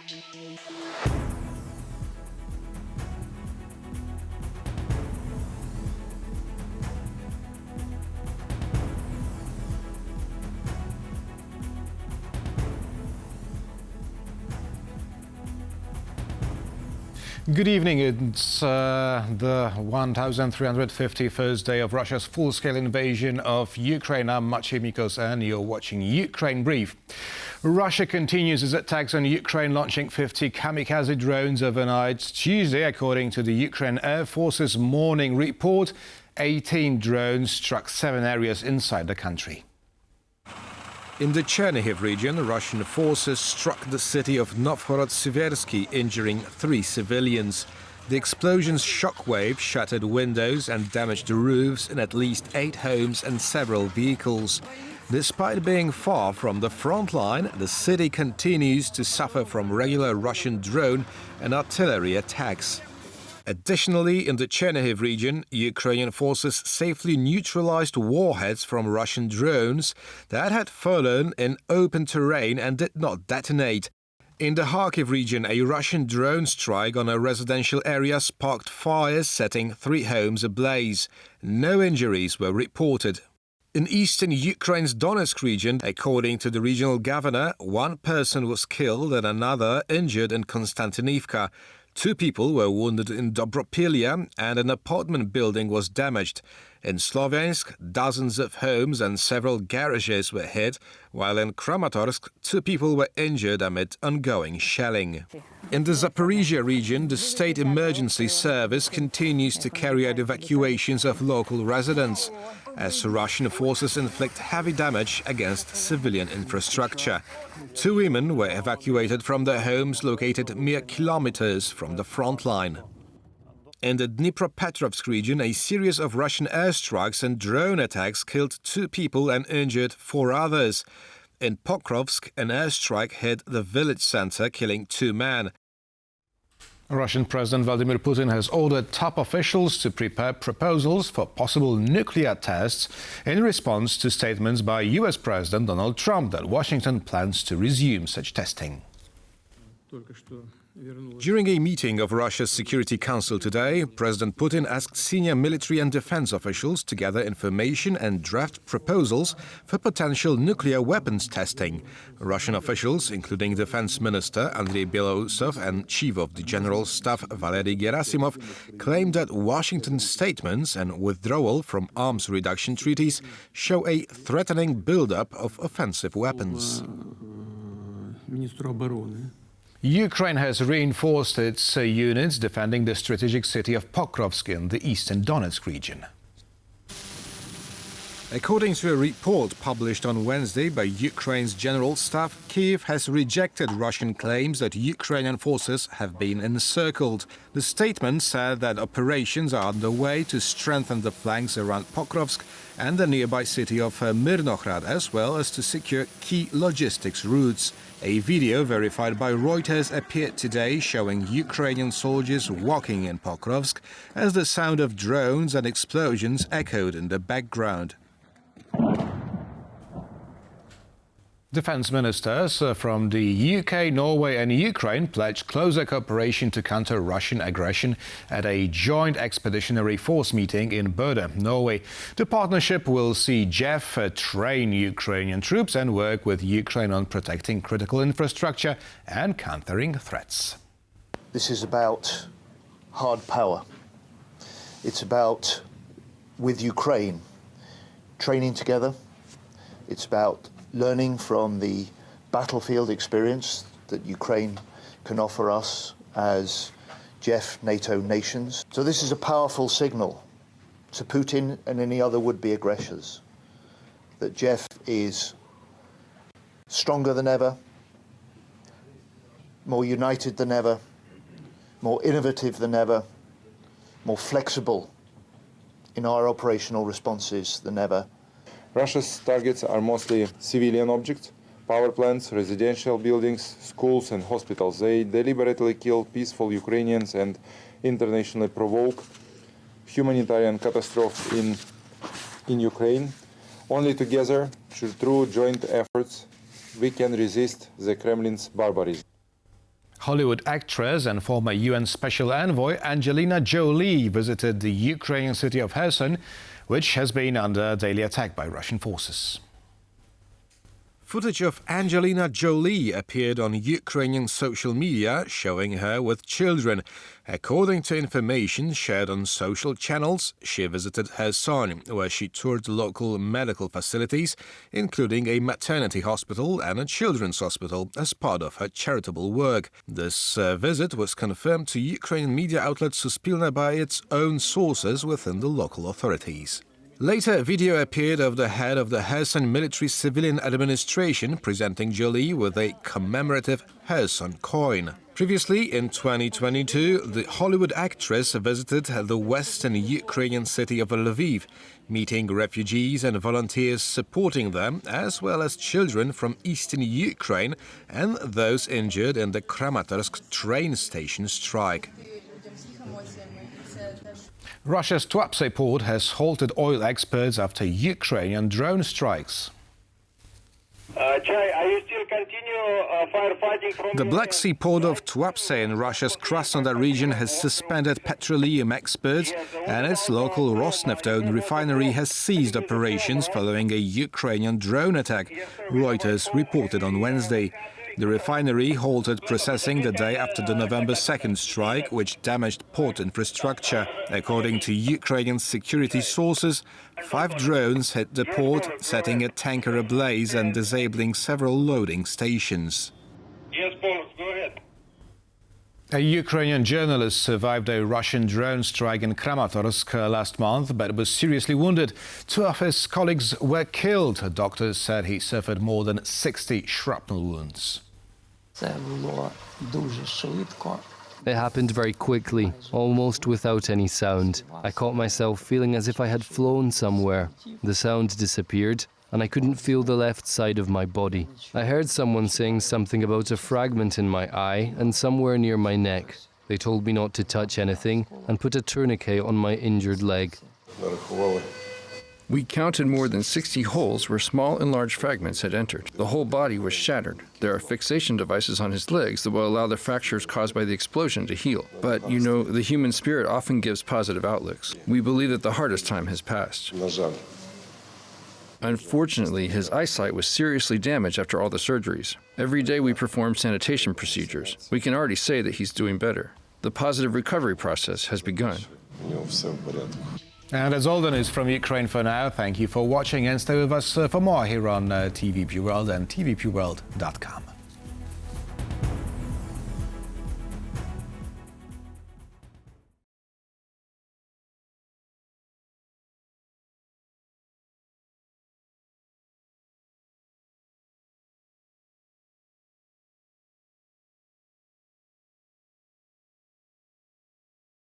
Good evening. It's the 1,351st day of Russia's full-scale invasion of Ukraine. I'm Maciej Mikos and you're watching Ukraine Brief. Russia continues its attacks on Ukraine, launching 50 kamikaze drones overnight Tuesday. According to the Ukraine Air Force's morning report, 18 drones struck 7 areas inside the country. In the Chernihiv region, Russian forces struck the city of Novhorod-Siversky, injuring 3 civilians. The explosion's shockwave shattered windows and damaged roofs in at least 8 homes and several vehicles. Despite being far from the front line, the city continues to suffer from regular Russian drone and artillery attacks. Additionally, in the Chernihiv region, Ukrainian forces safely neutralized warheads from Russian drones that had fallen in open terrain and did not detonate. In the Kharkiv region, a Russian drone strike on a residential area sparked fires, setting 3 homes ablaze. No injuries were reported. In eastern Ukraine's Donetsk region, according to the regional governor, 1 person was killed and another injured in Konstantinivka. 2 people were wounded in Dobropilya and an apartment building was damaged. In Sloviansk, dozens of homes and several garages were hit, while in Kramatorsk, 2 people were injured amid ongoing shelling. In the Zaporizhia region, the State Emergency Service continues to carry out evacuations of local residents, as Russian forces inflict heavy damage against civilian infrastructure. 2 women were evacuated from their homes located mere kilometers from the front line. In the Dnipropetrovsk region, a series of Russian airstrikes and drone attacks killed 2 people and injured 4 others. In Pokrovsk, an airstrike hit the village center, killing 2 men. Russian President Vladimir Putin has ordered top officials to prepare proposals for possible nuclear tests in response to statements by US President Donald Trump that Washington plans to resume such testing. During a meeting of Russia's Security Council today, President Putin asked senior military and defense officials to gather information and draft proposals for potential nuclear weapons testing. Russian officials, including Defense Minister Andrei Belousov and Chief of the General Staff Valery Gerasimov, claimed that Washington's statements and withdrawal from arms reduction treaties show a threatening buildup of offensive weapons. Ukraine has reinforced its units defending the strategic city of Pokrovsk in the eastern Donetsk region. According to a report published on Wednesday by Ukraine's General Staff, Kyiv has rejected Russian claims that Ukrainian forces have been encircled. The statement said that operations are underway to strengthen the flanks around Pokrovsk and the nearby city of Myrnograd, as well as to secure key logistics routes. A video verified by Reuters appeared today showing Ukrainian soldiers walking in Pokrovsk as the sound of drones and explosions echoed in the background. Defense ministers from the UK, Norway and Ukraine pledged closer cooperation to counter Russian aggression at a Joint Expeditionary Force meeting in Bodø, Norway. The partnership will see JEF train Ukrainian troops and work with Ukraine on protecting critical infrastructure and countering threats. This is about hard power. It's about, with Ukraine, training together. It's about learning from the battlefield experience that Ukraine can offer us as JEF NATO nations. So this is a powerful signal to Putin and any other would-be aggressors that JEF is stronger than ever, more united than ever, more innovative than ever, more flexible in our operational responses than ever. Russia's targets are mostly civilian objects, power plants, residential buildings, schools and hospitals. They deliberately kill peaceful Ukrainians and internationally provoke humanitarian catastrophe in Ukraine. Only together, through joint efforts, we can resist the Kremlin's barbarism. Hollywood actress and former UN Special Envoy Angelina Jolie visited the Ukrainian city of Kherson, which has been under daily attack by Russian forces. Footage of Angelina Jolie appeared on Ukrainian social media, showing her with children. According to information shared on social channels, she visited Kherson, where she toured local medical facilities, including a maternity hospital and a children's hospital, as part of her charitable work. This visit was confirmed to Ukrainian media outlet Suspilne by its own sources within the local authorities. Later, a video appeared of the head of the Kherson Military Civilian Administration presenting Jolie with a commemorative Kherson coin. Previously, in 2022, the Hollywood actress visited the western Ukrainian city of Lviv, meeting refugees and volunteers supporting them, as well as children from eastern Ukraine and those injured in the Kramatorsk train station strike. Russia's Tuapse port has halted oil exports after Ukrainian drone strikes. The Black Sea port of Tuapse in Russia's Krasnodar region has suspended petroleum exports, and its local Rosneft-owned refinery has ceased operations following a Ukrainian drone attack, Reuters reported on Wednesday. The refinery halted processing the day after the November 2nd strike, which damaged port infrastructure. According to Ukrainian security sources, 5 drones hit the port, setting a tanker ablaze and disabling several loading stations. Yes, Paul, go ahead. A Ukrainian journalist survived a Russian drone strike in Kramatorsk last month, but was seriously wounded. 2 of his colleagues were killed. Doctors said he suffered more than 60 shrapnel wounds. It happened very quickly, almost without any sound. I caught myself feeling as if I had flown somewhere. The sound disappeared, and I couldn't feel the left side of my body. I heard someone saying something about a fragment in my eye and somewhere near my neck. They told me not to touch anything and put a tourniquet on my injured leg. We counted more than 60 holes where small and large fragments had entered. The whole body was shattered. There are fixation devices on his legs that will allow the fractures caused by the explosion to heal. But, you know, the human spirit often gives positive outlooks. We believe that the hardest time has passed. Unfortunately, his eyesight was seriously damaged after all the surgeries. Every day we perform sanitation procedures. We can already say that he's doing better. The positive recovery process has begun. And that's all the news from Ukraine for now. Thank you for watching and stay with us for more here on TVP World and tvpworld.com.